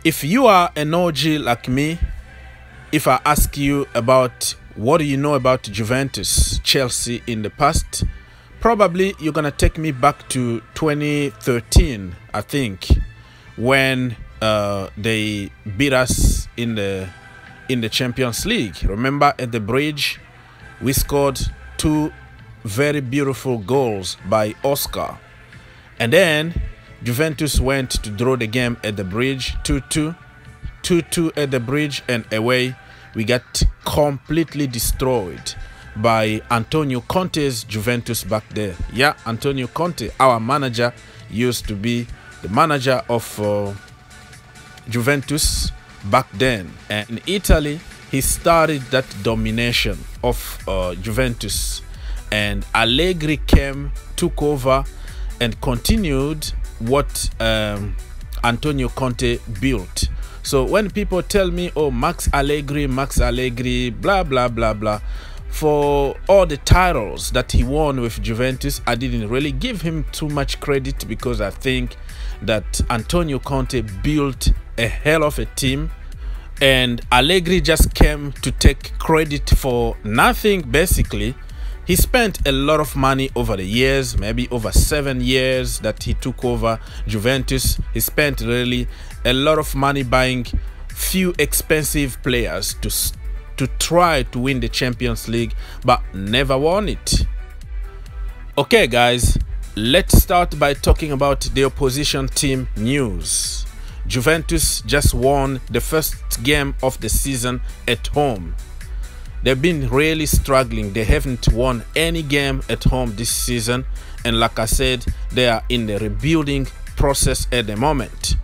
If you are an OG like me, if I ask you about what do you know about Juventus, Chelsea in the past, probably you're gonna take me back to 2013, I think, when they beat us in the Champions League. Remember, at the bridge, we scored 2 very beautiful goals by Oscar, and then Juventus went to draw the game at the bridge, 2-2 at the bridge, and away we got completely destroyed by Antonio Conte's Juventus back there. Yeah, Antonio Conte, our manager, used to be the manager of Juventus back then. And in Italy, he started that domination of Juventus. And Allegri came, took over, and continued what Antonio Conte built. So when people tell me, oh, Max Allegri, blah, blah, blah, blah, for all the titles that he won with Juventus, I didn't really give him too much credit, because I think that Antonio Conte built a hell of a team, and Allegri just came to take credit for nothing. Basically, he spent a lot of money over the years, maybe over 7 years that he took over Juventus. He spent really a lot of money buying few expensive players to try to win the Champions League, but never won it. Okay guys, let's start by talking about the opposition team news. Juventus just won the first game of the season at home. They've been really struggling. They haven't won any game at home this season, and like I said, they are in the rebuilding process at the moment.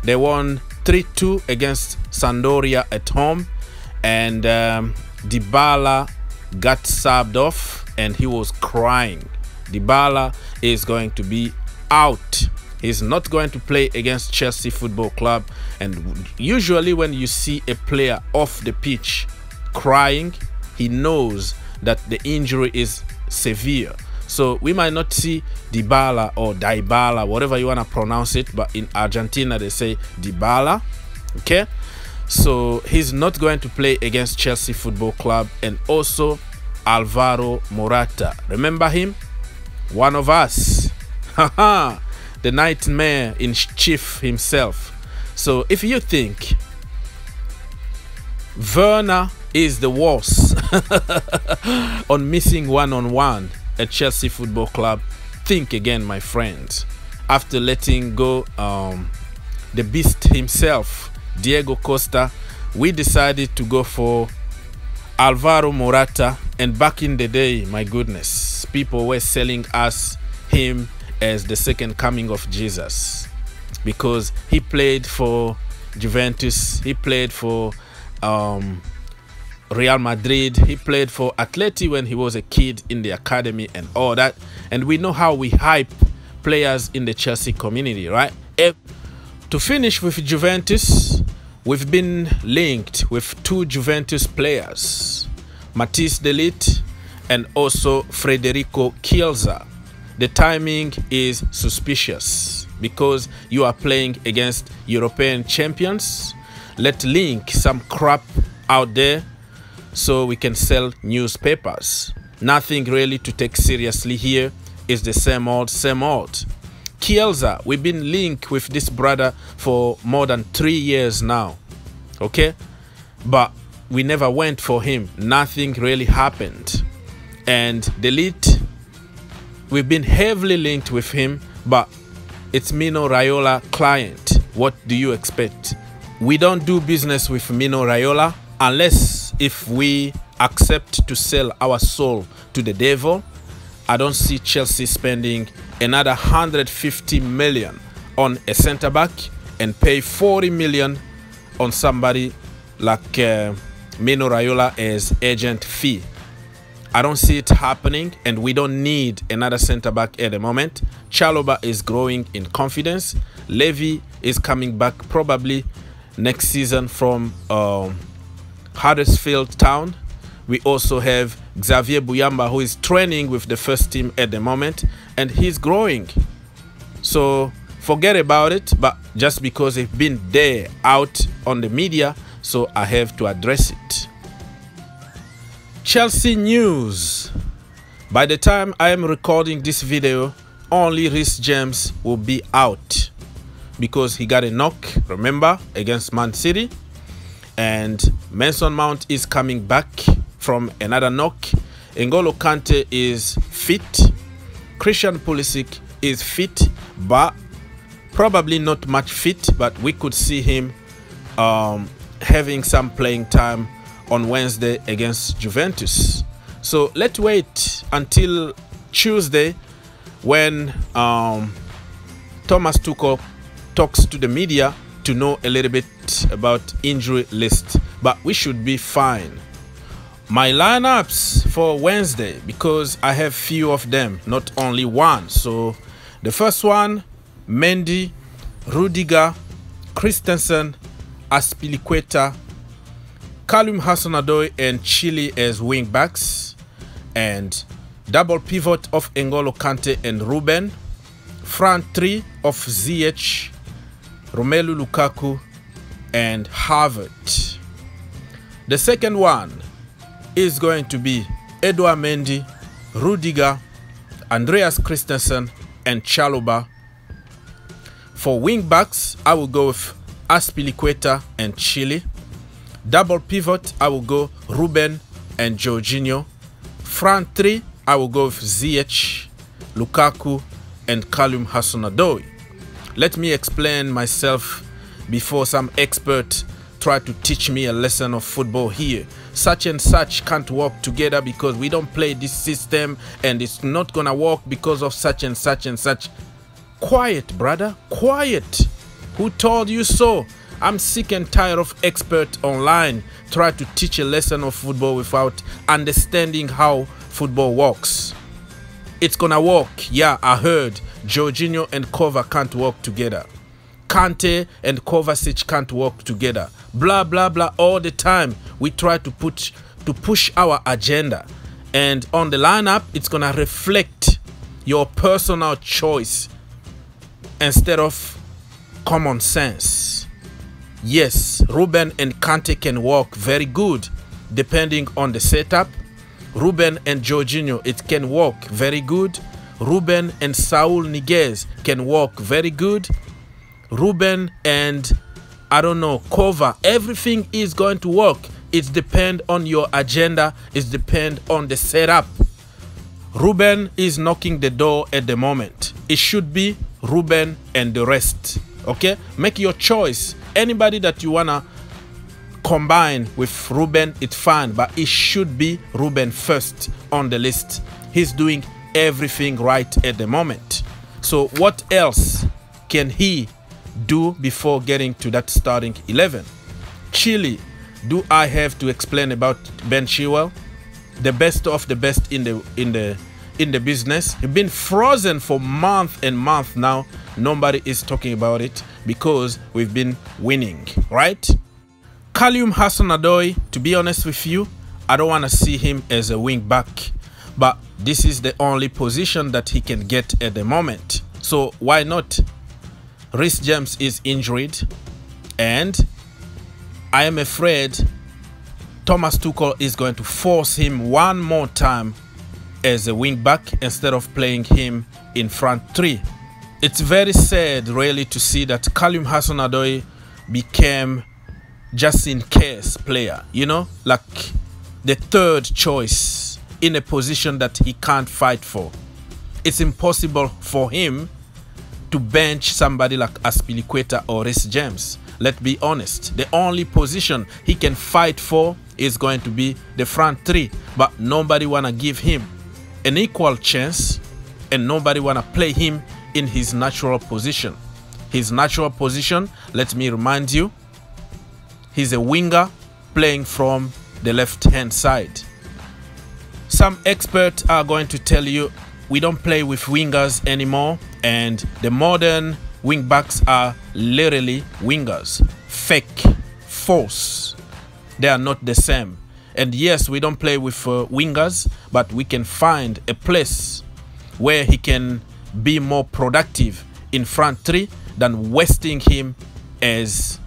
They won 3-2 against Sampdoria at home, and Dybala got subbed off and he was crying. Dybala is going to be out. He's not going to play against Chelsea Football Club, and usually when you see a player off the pitch crying, he knows that the injury is severe. So we might not see Dybala or Dybala, whatever you want to pronounce it, but in Argentina they say Dybala. Okay, so he's not going to play against Chelsea Football Club. And also Alvaro Morata, remember him? One of us. Haha, the nightmare in chief himself. So if you think Werner is the worst on missing one-on-one at Chelsea Football Club, think again, my friends. After letting go the beast himself, Diego Costa, we decided to go for Alvaro Morata. And back in the day, my goodness, people were selling us him as the second coming of Jesus, because he played for Juventus, he played for Real Madrid, he played for Atleti when he was a kid in the academy and all that. And we know how we hype players in the Chelsea community, right? To finish with Juventus, we've been linked with 2 Juventus players, Matthijs de Ligt and also Federico Chielsa. The timing is suspicious because you are playing against European champions. Let's link some crap out there so we can sell newspapers. Nothing really to take seriously here. Is the same old, same old. Chielsa, we've been linked with this brother for more than 3 years now. Okay, but we never went for him. Nothing really happened. And de Ligt, we've been heavily linked with him, but it's Mino Raiola client. What do you expect? We don't do business with Mino Raiola unless if we accept to sell our soul to the devil. I don't see Chelsea spending another 150 million on a centre back and pay 40 million on somebody like Mino Raiola as agent fee. I don't see it happening, and we don't need another centre back at the moment. Chalobah is growing in confidence. Levy is coming back probably next season from Huddersfield Town. We also have Xavier Buyamba, who is training with the first team at the moment, and he's growing. So forget about it, but just because it's been there out on the media, so I have to address it. Chelsea news. By the time I am recording this video, only Reece James will be out because he got a knock, remember, against Man City. And Mason Mount is coming back from another knock. N'Golo Kante is fit. Christian Pulisic is fit, but probably not much fit, but we could see him having some playing time on Wednesday against Juventus. So let's wait until Tuesday when Thomas Tuchel talks to the media to know a little bit about injury list, but we should be fine. My lineups for Wednesday, because I have few of them, not only one. So the first one, Mendy, Rudiger, Christensen, Azpilicueta, Callum Hudson-Odoi and Chielsa as wing backs, and double pivot of N'Golo Kante and Ruben, front three of Ziyech, Romelu Lukaku and Havertz. The second one is going to be Edouard Mendy, Rudiger, Andreas Christensen and Chalobah. For wing backs, I will go with Azpilicueta and Chielsa. Double pivot, I will go Ruben and Jorginho. Front three, I will go with Ziyech, Lukaku and Callum Hudson-Odoi. Let me explain myself before some expert try to teach me a lesson of football here. Such and such can't work together because we don't play this system, and it's not gonna work because of such and such and such. Quiet, brother, quiet. Who told you so? I'm sick and tired of experts online try to teach a lesson of football without understanding how football works. It's gonna work. Yeah, I heard Jorginho and Kova can't work together. Kante and Kovacic can't work together. Blah, blah, blah. All the time we try to push our agenda. And on the lineup, it's gonna reflect your personal choice instead of common sense. Yes, Ruben and Kante can work very good depending on the setup. Ruben and Jorginho, it can work very good. Ruben and Saul Niguez can work very good. Ruben and, I don't know, Kova, everything is going to work. It depends on your agenda. It depends on the setup. Ruben is knocking the door at the moment. It should be Ruben and the rest. Okay, make your choice. Anybody that you wanna combine with Ruben, it's fine, but it should be Ruben first on the list. He's doing everything right at the moment. So what else can he do before getting to that starting 11? Chile, do I have to explain about Ben Chilwell? The best of the best in the business. He's been frozen for months and months now. Nobody is talking about it because we've been winning, right? Callum Hudson-Odoi, to be honest with you, I don't want to see him as a wing back, but this is the only position that he can get at the moment. So why not? Reece James is injured, and I am afraid Thomas Tuchel is going to force him one more time as a wing back instead of playing him in front three. It's very sad really to see that Callum Hudson-Odoi became just in case player, you know, like the third choice in a position that he can't fight for. It's impossible for him to bench somebody like Azpilicueta or Reece James. Let's be honest. The only position he can fight for is going to be the front three, but nobody wanna give him an equal chance, and nobody wanna play him in his natural position. His natural position, let me remind you, he's a winger playing from the left-hand side. Some experts are going to tell you we don't play with wingers anymore, and the modern wing backs are literally wingers. Fake, false. They are not the same. And yes, we don't play with wingers, but we can find a place where he can be more productive in front three than wasting him as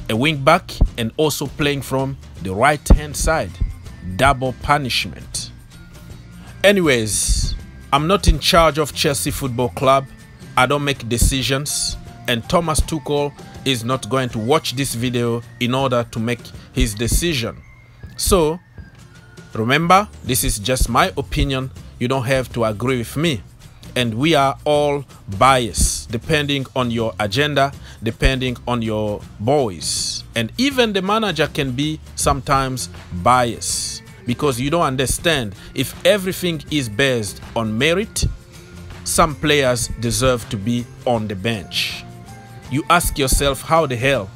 a wing back and also playing from the right hand side. Double punishment. Anyways, I'm not in charge of Chelsea Football Club. I don't make decisions, and Thomas Tuchel is not going to watch this video in order to make his decision. So remember, this is just my opinion. You don't have to agree with me, and we are all biased depending on your agenda, depending on your boys, and even the manager can be sometimes biased because you don't understand. If everything is based on merit, some players deserve to be on the bench. You ask yourself, how the hell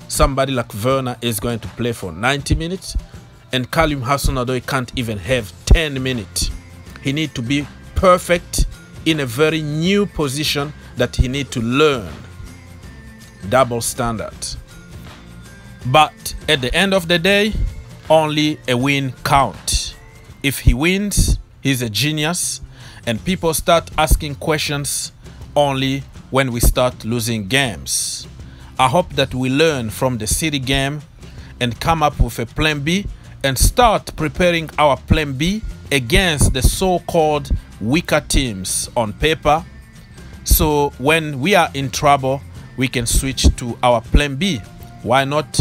somebody like Werner is going to play for 90 minutes and Callum Hudson-Odoi can't even have 10 minutes. He needs to be perfect in a very new position that he needs to learn. Double standard. But at the end of the day, only a win counts. If he wins, he's a genius, and people start asking questions only when we start losing games. I hope that we learn from the City game and come up with a plan B and start preparing our plan B against the so-called weaker teams on paper. So when we are in trouble, we can switch to our plan B. Why not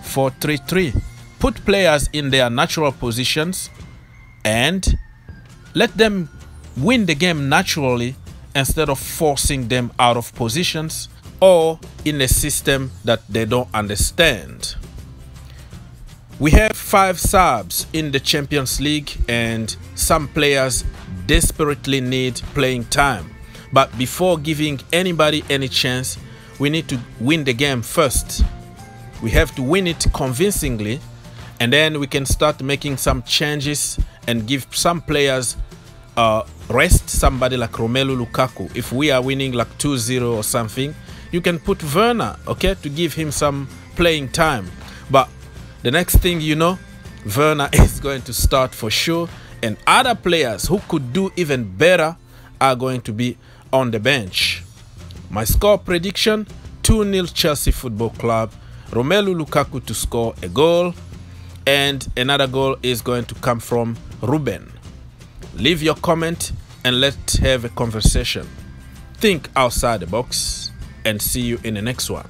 4-3-3? Put players in their natural positions and let them win the game naturally instead of forcing them out of positions or in a system that they don't understand. We have 5 subs in the Champions League and some players desperately need playing time. But before giving anybody any chance, we need to win the game first. We have to win it convincingly, and then we can start making some changes and give some players rest. Somebody like Romelu Lukaku, if we are winning like 2-0 or something, you can put Werner, okay, to give him some playing time. But the next thing you know, Werner is going to start for sure, and other players who could do even better are going to be on the bench. My score prediction, 2-0 Chelsea Football Club. Romelu Lukaku to score a goal, and another goal is going to come from Ruben. Leave your comment and let's have a conversation. Think outside the box, and see you in the next one.